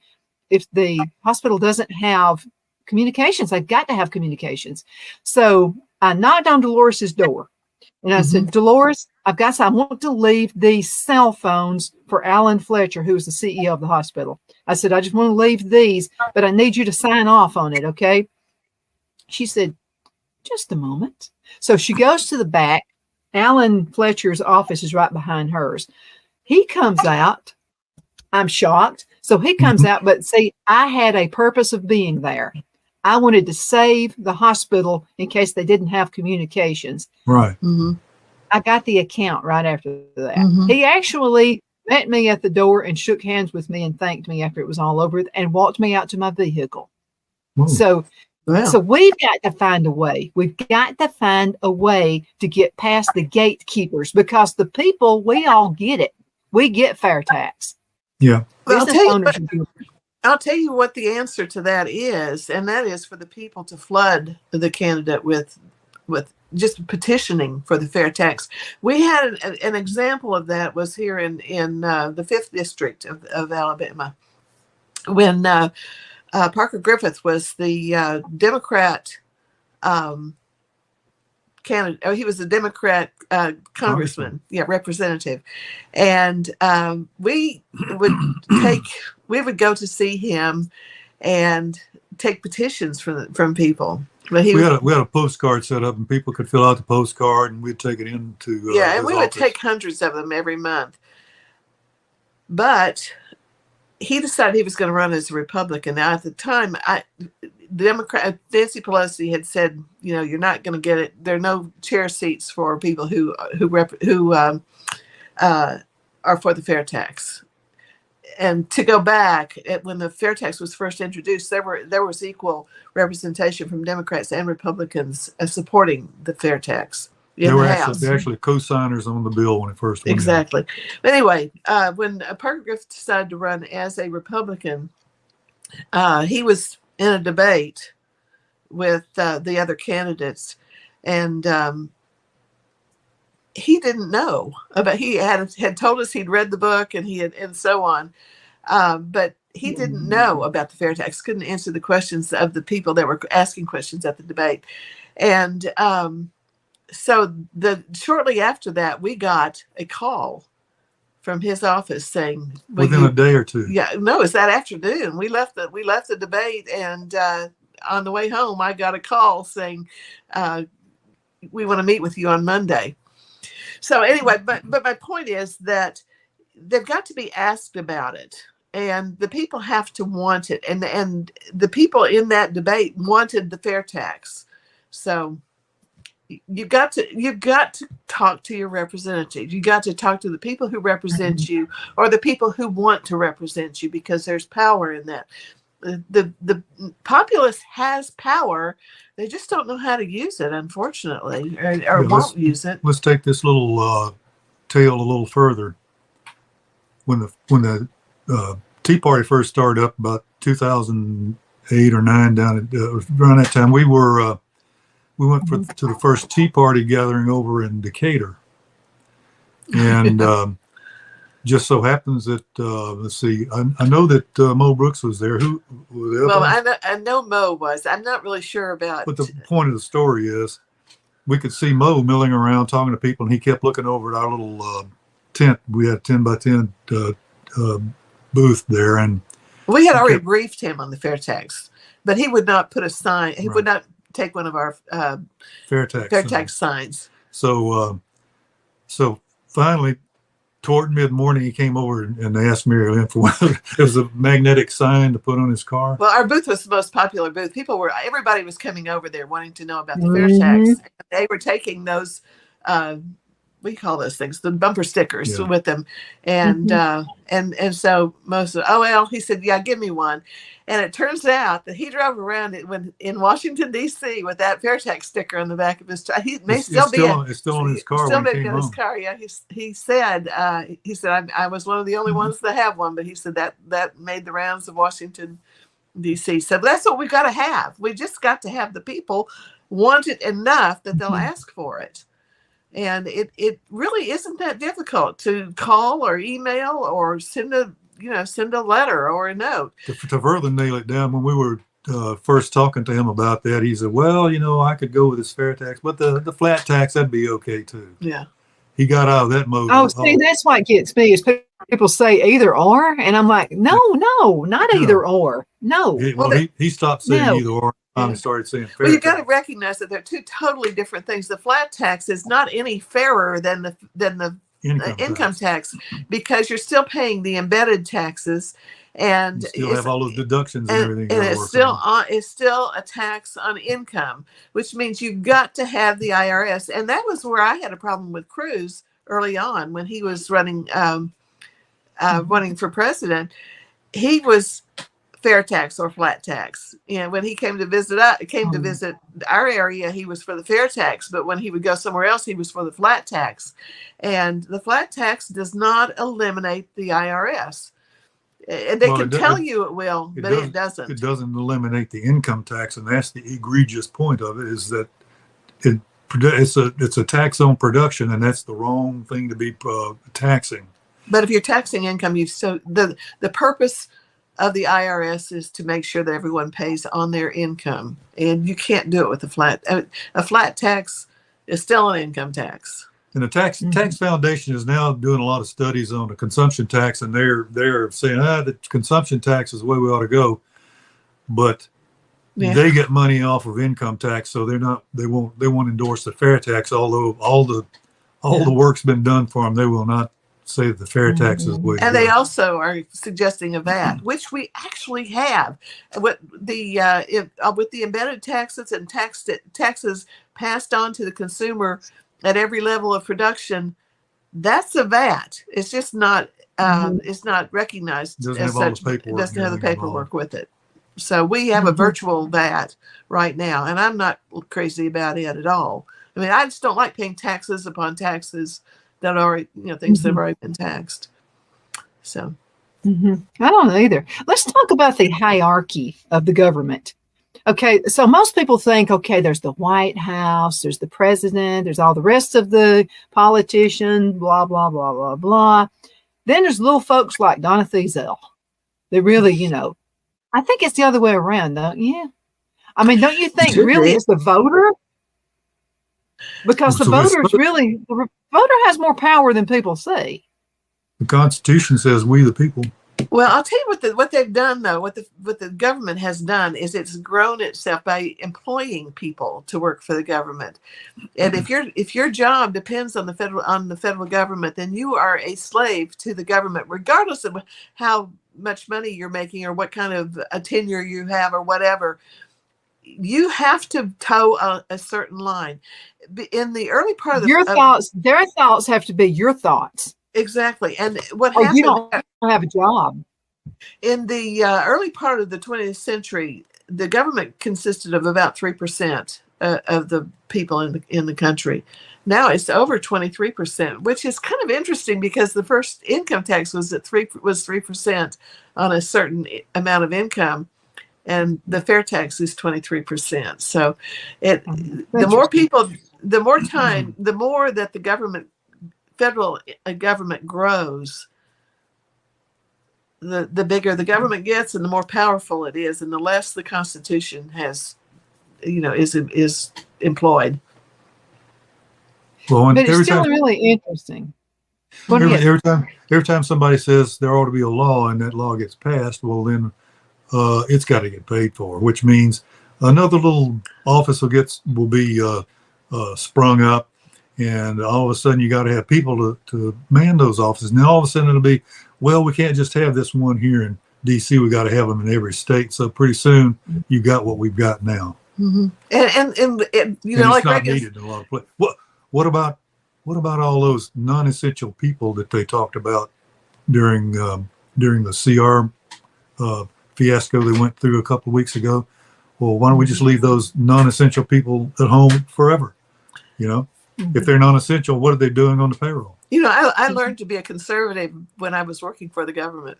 hospital doesn't have communications? They've got to have communications. So I knocked on Dolores's door. And I said, Dolores, I want to leave these cell phones for Alan Fletcher, who was the CEO of the hospital. I said, I just want to leave these, but I need you to sign off on it, okay? She said, just a moment. So she goes to the back. Alan Fletcher's office is right behind hers. He comes out. I'm shocked. So he comes out, but see, I had a purpose of being there. I wanted to save the hospital in case they didn't have communications. Right. I got the account right after that. He actually met me at the door and shook hands with me and thanked me after it was all over and walked me out to my vehicle. Whoa. So we've got to find a way. We've got to find a way to get past the gatekeepers, because the people, we all get it. We get fair tax. Yeah. Well, Business I'll tell you what the answer to that is, and that is for the people to flood the candidate with just petitioning for the fair tax. We had an example of that was here in the 5th district of Alabama, when Parker Griffith was the Democrat candidate. Oh, he was a Democrat congressman, representative, and we would go to see him and take petitions from people. But we had a postcard set up, and people could fill out the postcard, and we'd take it into and we would office. take hundreds of them every month. But he decided he was going to run as a Republican. Now, at the time, Democrat Nancy Pelosi had said, you're not going to get it. There are no chair seats for people who are for the fair tax. And to go back, when the fair tax was first introduced, there was equal representation from Democrats and Republicans supporting the fair tax. They were actually co-signers on the bill when it first went exactly. But anyway, when Parker Griffith decided to run as a Republican, he was in a debate with the other candidates, and he didn't know about. He had told us he'd read the book and so on, but he didn't know about the fair tax. Couldn't answer the questions of the people that were asking questions at the debate, and so shortly after that, we got a call from his office saying within a day or two. Yeah, no, it's that afternoon. We left the debate, and on the way home, I got a call saying, "We want to meet with you on Monday." So anyway, but my point is that they've got to be asked about it, and the people have to want it, and the people in that debate wanted the fair tax. So you've got to talk to your representatives. You got to talk to the people who represent you, or the people who want to represent you, because there's power in that. The populace has power. They just don't know how to use it, unfortunately, or won't use it. Let's take this little tale a little further. When the Tea Party first started up about 2008 or 9, down at around that time, we went to the first Tea Party gathering over in Decatur, and just so happens that let's see, I know that Mo Brooks was there. Who? Well, I know Mo was. I'm not really sure about. But the point of the story is, we could see Mo milling around talking to people, and he kept looking over at our little tent. We had a 10 by 10 uh, booth there, and we had already briefed him on the fair tax, but he would not put a sign. He would not take one of our fair tax signs. So, so finally, toward mid-morning, he came over and asked Mary Lynn for one. It was a magnetic sign to put on his car. Well, our booth was the most popular booth. Everybody was coming over there wanting to know about the fair tax. They were taking those, what do you call those things? The bumper stickers with them. And, and so most of, he said, yeah, give me one. And it turns out that he drove around in Washington, D.C. with that fair tax sticker on the back of his truck. It's still on his car. Still maybe in his car. Yeah. He said, I was one of the only ones that have one, but he said that made the rounds of Washington, D.C. So that's what we got to have. We just got to have the people want it enough that they'll ask for it. And it really isn't that difficult to call or email or send a letter or a note. To further nail it down, when we were first talking to him about that, he said, well, I could go with this fair tax, but the flat tax, that'd be okay too. Yeah. He got out of that mode. Oh, see, that's what gets me is people say either or, and I'm like, no, not either or. No. He stopped saying either or. And started saying fair. Well, you got to recognize that they're two totally different things. The flat tax is not any fairer than the income tax, because you're still paying the embedded taxes, and you still have all those deductions and everything. And it's still a tax on income, which means you've got to have the IRS. And that was where I had a problem with Cruz early on when he was running for president. He was fair tax or flat tax. When he came to visit our area, he was for the fair tax, but when he would go somewhere else, he was for the flat tax. And the flat tax does not eliminate the IRS. And they can tell you it will, but it doesn't. It doesn't eliminate the income tax, and that's the egregious point of it, is that it's a tax on production, and that's the wrong thing to be taxing. But if you're taxing income, the purpose of the IRS is to make sure that everyone pays on their income, and you can't do it with a flat tax is still an income tax. And the tax foundation is now doing a lot of studies on the consumption tax, and they're saying the consumption tax is the way we ought to go, but they get money off of income tax, so they won't endorse the fair tax. Although all the work's been done for them, they will not say that the fair tax is the way to go. And they also are suggesting a VAT, which we actually have. With the embedded taxes and taxes passed on to the consumer at every level of production, that's a VAT. It's just not it's not recognized as such. It doesn't have the paperwork with it. So we have a virtual VAT right now, and I'm not crazy about it at all. I mean, I just don't like paying taxes upon taxes that are things that have already been taxed. So I don't know either. Let's talk about the hierarchy of the government. Okay, so most people think, there's the White House, there's the president, there's all the rest of the politicians, blah, blah, blah, blah, blah. Then there's little folks like Donna Thiesel. They really, I think it's the other way around, don't you? I mean, don't you think really it's the voter? Because the voter has more power than people say. The Constitution says we the people. Well, I'll tell you what they've done though. What the government has done is it's grown itself by employing people to work for the government. And if your job depends on the federal government, then you are a slave to the government, regardless of how much money you're making or what kind of a tenure you have or whatever. You have to toe a certain line. In the early part of their thoughts have to be your thoughts. Exactly. And what happened? You don't have a job. In the early part of the 20th century, the government consisted of about 3% of the people in the country. Now it's over 23%, which is kind of interesting because the first income tax was 3% on a certain amount of income, and the fair tax is 23%. So the more people, the more time, the more that the federal government grows, the bigger the government gets and the more powerful it is, and the less the Constitution has, is employed. Well, but it's still really interesting. What do you- every time somebody says there ought to be a law and that law gets passed, well then it's got to get paid for, which means another little office will be sprung up, and all of a sudden you got to have people to man those offices. And then all of a sudden it'll be, well, we can't just have this one here in DC. We got to have them in every state. So pretty soon you got what we've got now. Mm-hmm. And you know, and like it's not Reagan, needed in a lot of places. What about all those non-essential people that they talked about during the CR fiasco they went through a couple of weeks ago? Well, why don't we just leave those non-essential people at home forever? You know, if they're non-essential, what are they doing on the payroll? you know, I learned to be a conservative when I was working for the government.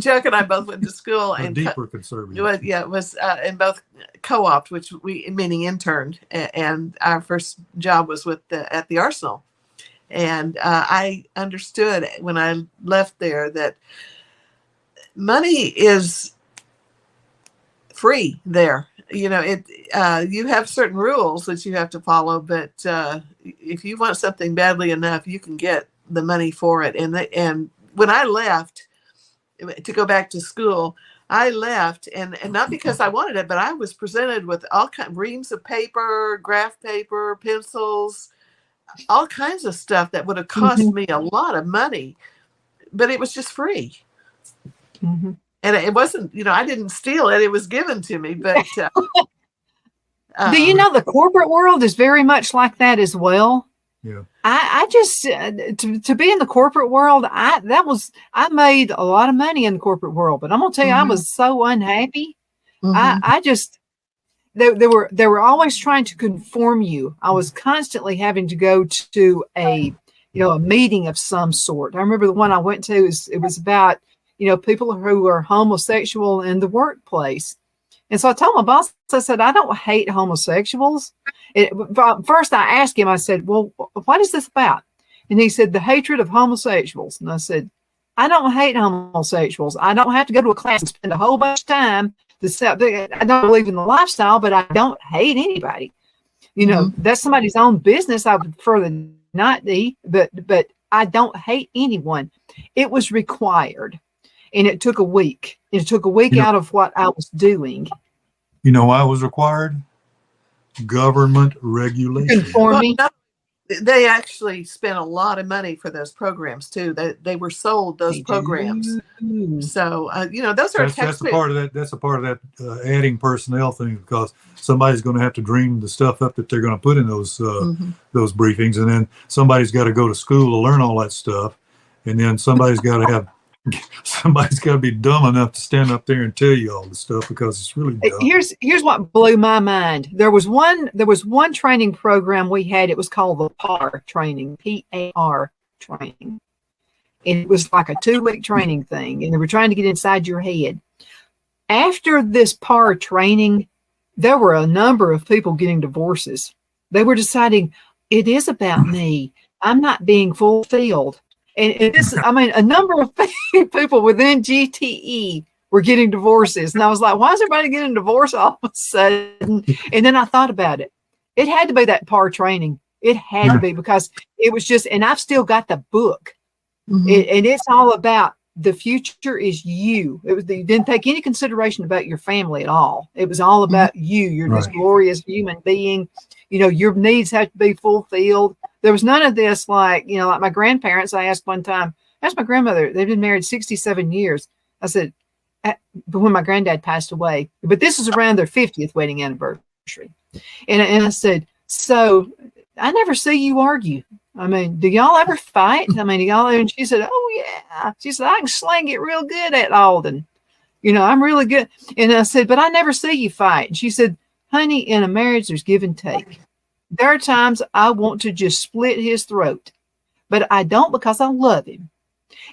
Chuck and I both went to school A and deeper conservative. it was in both co-opt, which we meaning interned, and our first job was at the Arsenal, and I understood when I left there that money is free there. You know, you have certain rules that you have to follow, but if you want something badly enough, you can get the money for it. And when I left to go back to school, I left, and not because I wanted it, but I was presented with all kinds reams of paper, graph paper, pencils, all kinds of stuff that would have cost me a lot of money, but it was just free. Mm-hmm. And it wasn't, you know, I didn't steal it. It was given to me. But do you know the corporate world is very much like that as well? Yeah. I just, to be in the corporate world, I made a lot of money in the corporate world, but I'm going to tell you, I was so unhappy. I just, they were always trying to conform you. I was constantly having to go to a meeting of some sort. I remember the one I went to, it was about, people who are homosexual in the workplace. And so I told my boss, I said, I don't hate homosexuals. First I asked him, I said, well, what is this about? And he said, the hatred of homosexuals. And I said, I don't hate homosexuals. I don't have to go to a class and spend a whole bunch of time I don't believe in the lifestyle, but I don't hate anybody. That's somebody's own business. I would prefer not be, but I don't hate anyone. It was required. And it took a week. It took a week out of what I was doing. You know why it was required? Government regulation. Conforming. Well, they actually spent a lot of money for those programs too. They were sold those programs. So those are that's a part of that. That's a part of that adding personnel thing, because somebody's going to have to dream the stuff up that they're going to put in those briefings, and then somebody's got to go to school to learn all that stuff, and then somebody's got to be dumb enough to stand up there and tell you all the stuff, because it's really dumb. Here's what blew my mind. There was one training program we had. It was called the PAR training, PAR training. And it was like a 2-week training thing, and they were trying to get inside your head. After this PAR training, there were a number of people getting divorces. They were deciding, it is about me. I'm not being fulfilled. And a number of people within GTE were getting divorces. And I was like, why is everybody getting divorced all of a sudden? And then I thought about it. It had to be that PAR training. It had to be, because it was just, and I've still got the book. And it's all about the future is you. You didn't take any consideration about your family at all. It was all about you. You're this glorious human being. Your needs have to be fulfilled. There was none of this like my grandparents. I asked one time, my grandmother, they've been married 67 years. I said, but when my granddad passed away, but this is around their 50th wedding anniversary. And I said, so I never see you argue. I mean, do y'all ever fight? I mean, do y'all? And she said, oh yeah. She said, I can sling it real good at Alden. I'm really good. And I said, but I never see you fight. And she said, honey, in a marriage, there's give and take. There are times I want to just split his throat, but I don't, because I love him.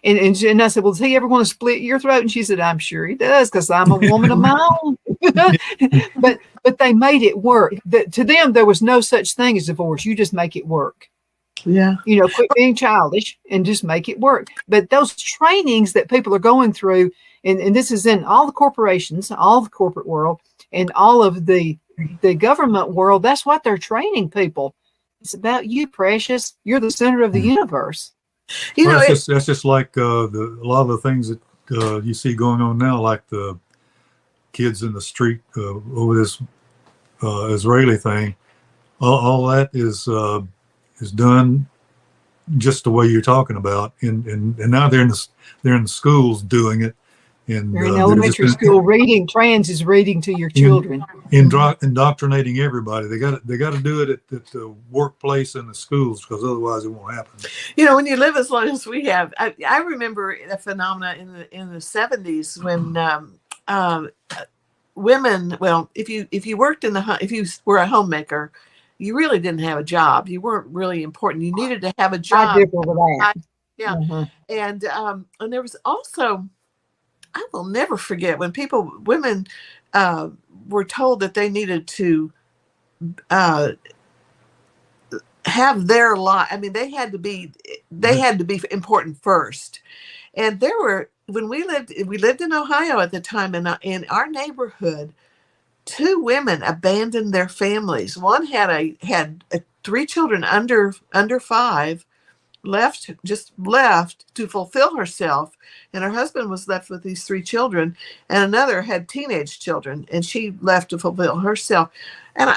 And I said, well, does he ever want to split your throat? And she said, I'm sure he does, because I'm a woman of my own. but they made it work. To them, there was no such thing as divorce. You just make it work. Yeah. Quit being childish and just make it work. But those trainings that people are going through, and this is in all the corporations, all the corporate world, and all of the government world, that's what they're training people. It's about you, precious. You're the center of the universe. You know, that's just like a lot of the things that you see going on now, like the kids in the street over this Israeli thing. All that is done just the way you're talking about, and now they're in the schools doing it. And you're in elementary school reading. Trans is reading to your children. Indoctrinating everybody. They got to do it at the workplace and the schools, because otherwise it won't happen. You know, when you live as long as we have, I remember a phenomena in the 70s when women. Well, if you worked if you were a homemaker, you really didn't have a job. You weren't really important. You needed to have a job. I differ with that. Yeah, and there was also. I will never forget when women were told that they needed to have their life. I mean, they had to be important first. And when we lived in Ohio at the time, and in our neighborhood, 2 women abandoned their families. One had 3 children under 5. Left to fulfill herself, and her husband was left with these 3 children, and another had teenage children, and she left to fulfill herself. And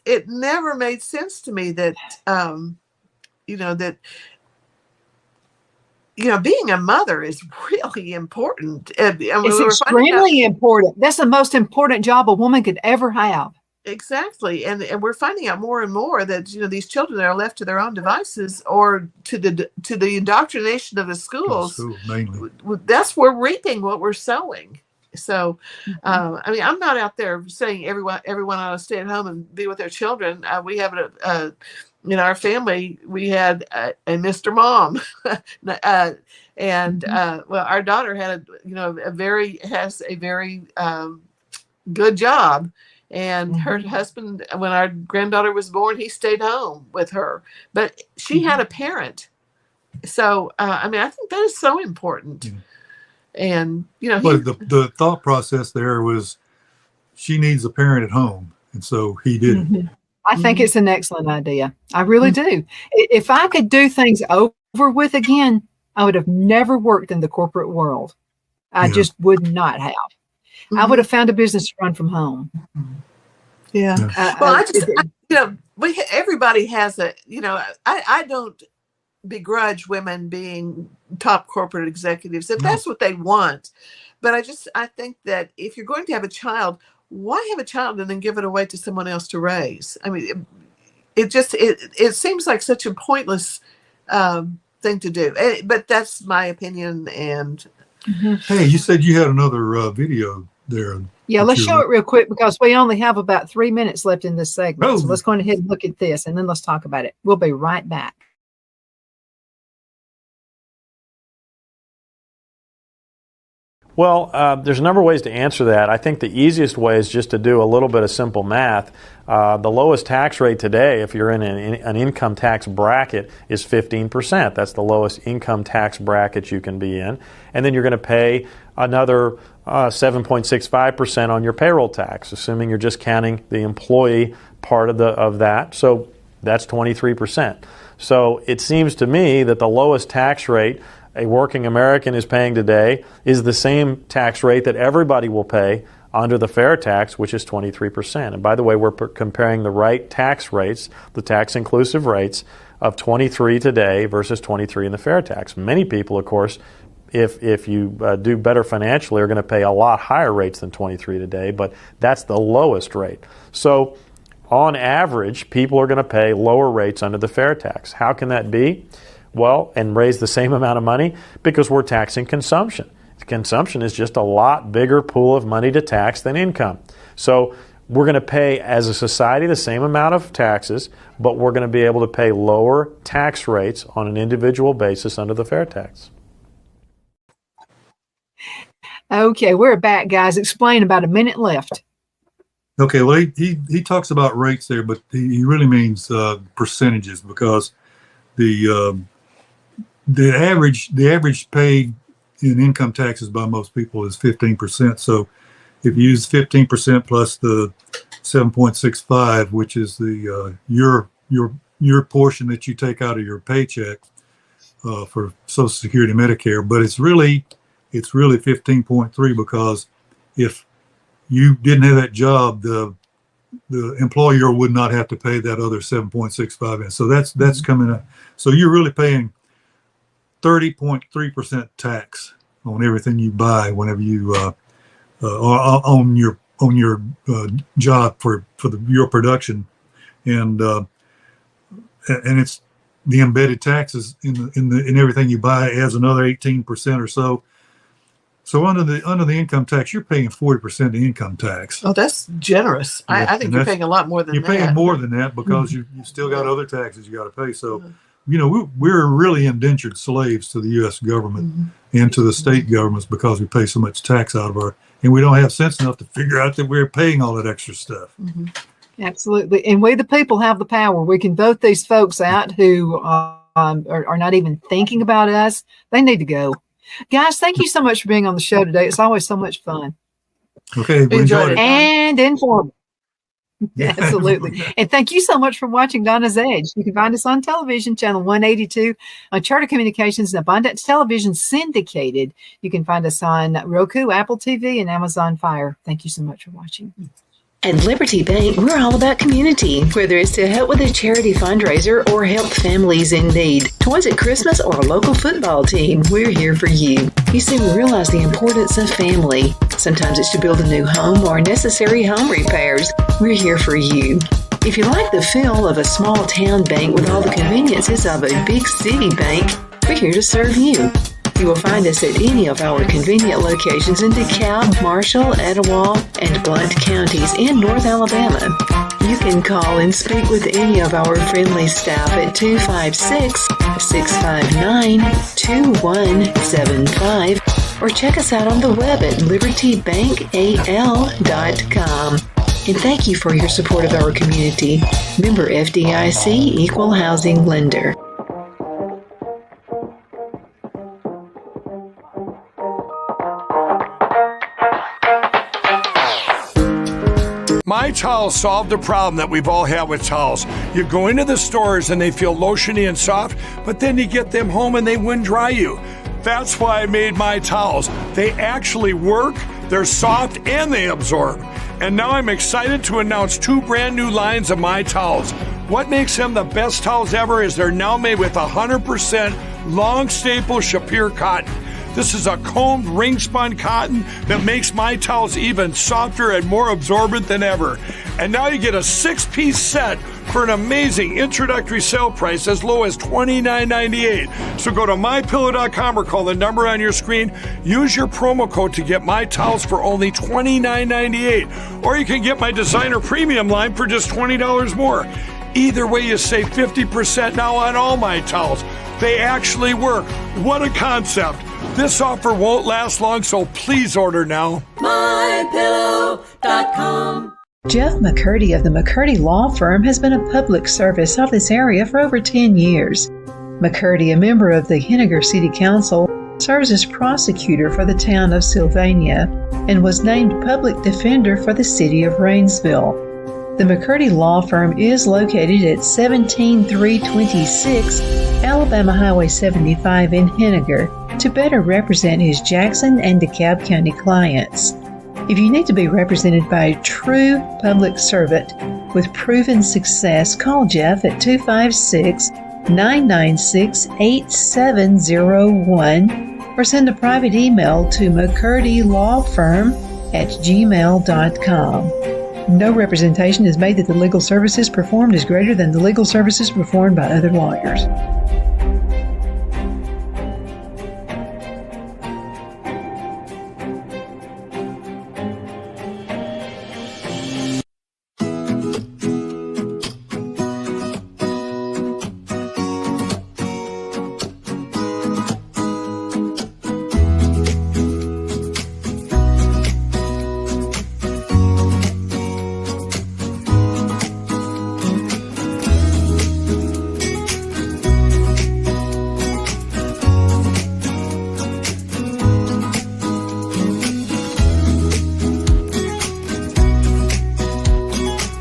it never made sense to me that being a mother is really important. It's extremely important. That's the most important job a woman could ever have. Exactly. And we're finding out more and more that, these children are left to their own devices or to the indoctrination of the schools. Mainly. That's where we're reaping what we're sowing. So, I mean, I'm not out there saying everyone ought to stay at home and be with their children. We have in our family, we had a Mr. Mom, and well, our daughter had has a very good job. And her husband, when our granddaughter was born, he stayed home with her. But she had a parent. So, I mean, I think that is so important. And, But the thought process there was she needs a parent at home. And so he did. I think it's an excellent idea. I really do. If I could do things over with again, I would have never worked in the corporate world. I just would not have. I would have found a business to run from home. Yeah. Well, everybody has I don't begrudge women being top corporate executives if that's what they want. But I think that if you're going to have a child, why have a child and then give it away to someone else to raise? I mean, it seems like such a pointless thing to do. But that's my opinion. And hey, you said you had another video there. Yeah, let's show it real quick because we only have about 3 minutes left in this segment. So let's go ahead and look at this and then let's talk about it. We'll be right back. Well, there's a number of ways to answer that. I think the easiest way is just to do a little bit of simple math. The lowest tax rate today, if you're in an income tax bracket, is 15%. That's the lowest income tax bracket you can be in. And then you're going to pay another 7.65% on your payroll tax, assuming you're just counting the employee part of that. So that's 23%. So it seems to me that the lowest tax rate a working American is paying today is the same tax rate that everybody will pay under the fair tax, which is 23%. And by the way, we're comparing the right tax rates, the tax-inclusive rates of 23 today versus 23 in the fair tax. Many people, of course, if you do better financially, are going to pay a lot higher rates than 23 today, but that's the lowest rate. So on average, people are going to pay lower rates under the fair tax. How can that be? Well, and raise the same amount of money because we're taxing consumption. Consumption is just a lot bigger pool of money to tax than income. So we're going to pay as a society the same amount of taxes, but we're going to be able to pay lower tax rates on an individual basis under the fair tax. Okay, we're back, guys. Explain, about a minute left. Okay, well, he talks about rates there, but he really means percentages because the average paid in income taxes by most people is 15%. So if you use 15% plus the 7.65, which is the your your portion that you take out of your paycheck for Social Security, Medicare, but it's really 15.3 because if you didn't have that job, the employer would not have to pay that other 7.65 in. So that's coming up. So you're really paying 30.3% tax on everything you buy whenever you on your job for your production, and it's the embedded taxes in everything you buy adds another 18% or so. So under the income tax, you're paying 40% income tax. Oh, that's generous. I think you're paying a lot more than that. You're paying more than that because you still got other taxes you got to pay. So, we're really indentured slaves to the U.S. government and to the state governments because we pay so much tax out of and we don't have sense enough to figure out that we're paying all that extra stuff. Absolutely. And we, the people, have the power. We can vote these folks out who are not even thinking about us. They need to go. Guys, thank you so much for being on the show today. It's always so much fun. Okay, we enjoyed it. And informative. Absolutely. And thank you so much for watching Donna's Edge. You can find us on television, channel 182, on Charter Communications and Abundance Television Syndicated. You can find us on Roku, Apple TV, and Amazon Fire. Thank you so much for watching. At Liberty Bank, we're all about community. Whether it's to help with a charity fundraiser or help families in need, toys at Christmas, or a local football team, we're here for you. You see, we realize the importance of family. Sometimes it's to build a new home or necessary home repairs. We're here for you. If you like the feel of a small town bank with all the conveniences of a big city bank, we're here to serve you. You will find us at any of our convenient locations in DeKalb, Marshall, Etowah, and Blount counties in North Alabama. You can call and speak with any of our friendly staff at 256-659-2175 or check us out on the web at libertybankal.com. And thank you for your support of our community. Member FDIC, Equal Housing Lender. My Towels solved the problem that we've all had with towels. You go into the stores and they feel lotiony and soft, but then you get them home and they wind dry you. That's why I made My Towels. They actually work, they're soft, and they absorb. And now I'm excited to announce 2 brand new lines of My Towels. What makes them the best towels ever is they're now made with 100% long staple Shapir cotton. This is a combed ring spun cotton that makes My Towels even softer and more absorbent than ever. And now you get a 6-piece set for an amazing introductory sale price as low as $29.98. So go to mypillow.com or call the number on your screen. Use your promo code to get My Towels for only $29.98. Or you can get my designer premium line for just $20 more. Either way, you save 50% now on all My Towels. They actually work. What a concept. This offer won't last long, so please order now. MyPillow.com. Jeff McCurdy of the McCurdy Law Firm has been a public service of this area for over 10 years. McCurdy, a member of the Henniger City Council, serves as prosecutor for the town of Sylvania and was named public defender for the city of Rainsville. The McCurdy Law Firm is located at 17326 Alabama Highway 75 in Henniger to better represent his Jackson and DeKalb County clients. If you need to be represented by a true public servant with proven success, call Jeff at 256-996-8701 or send a private email to mccurdylawfirm@gmail.com. No representation is made that the legal services performed is greater than the legal services performed by other lawyers.